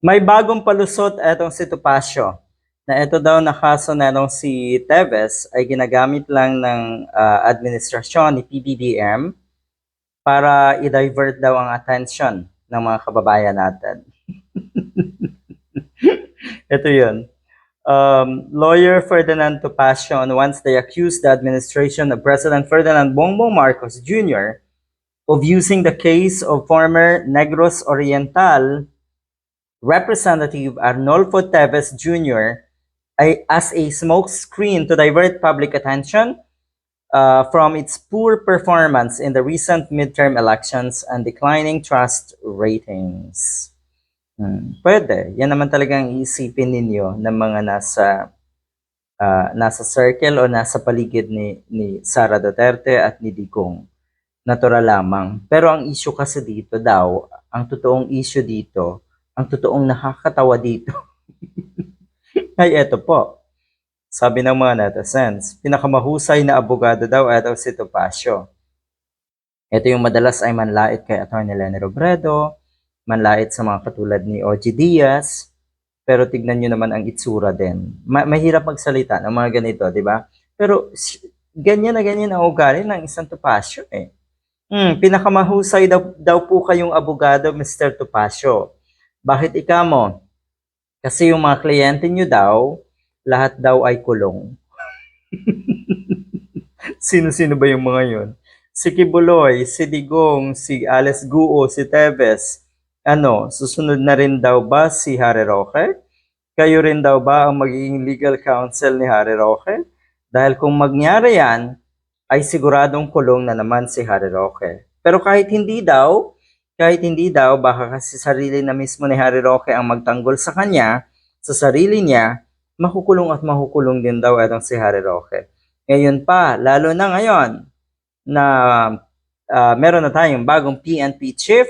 May bagong palusot etong si Topacio na ito daw na kaso na etong si Teves ay ginagamit lang ng administrasyon ni PBBM para i-divert daw ang attention ng mga kababayan natin. Ito yun. Lawyer Ferdinand Topacio once they accused the administration of President Ferdinand Bongbong Marcos Jr. of using the case of former Negros Oriental Representative Arnolfo Teves Jr. As a smokescreen to divert public attention from its poor performance in the recent midterm elections and declining trust ratings. Pwede. Yan naman talagang iisipin ninyo ng mga nasa circle o nasa paligid ni Sara Duterte at ni Digong. Natural lamang. Pero ang issue kasi dito daw, ang totoong issue dito, ang totoong nakakatawa dito, ay eto po. Sabi ng mga netizens, pinakamahusay na abogado daw eto si Topacio. Ito yung madalas ay manlait kay Atty. Leni Robredo, manlait sa mga katulad ni OG Diaz, pero tignan nyo naman ang itsura din. Mahirap magsalita ng mga ganito, di ba? Pero ganyan na ganyan ang ugali ng isang Topacio eh. Pinakamahusay daw po kayong abogado, Mr. Topacio. Bakit ika mo? Kasi yung mga kliyente nyo daw, lahat daw ay kulong. Sino-sino ba yung mga yun? Si Kibuloy, si Digong, si Alex Guo, si Teves. Susunod na rin daw ba si Harry Roque? Kayo rin daw ba ang magiging legal counsel ni Harry Roque? Dahil kung mangyari yan, ay siguradong kulong na naman si Harry Roque. Pero kahit hindi daw, baka kasi sarili na mismo ni Harry Roque ang magtanggol sa kanya, sa sarili niya, makukulong din daw itong si Harry Roque. Ngayon pa, lalo na ngayon, na meron na tayong bagong PNP chief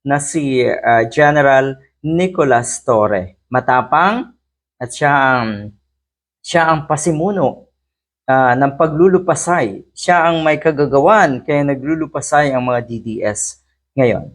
na si General Nicolas Torre. Matapang at siya ang pasimuno ng paglulupasay. Siya ang may kagagawan kaya naglulupasay ang mga DDS ngayon.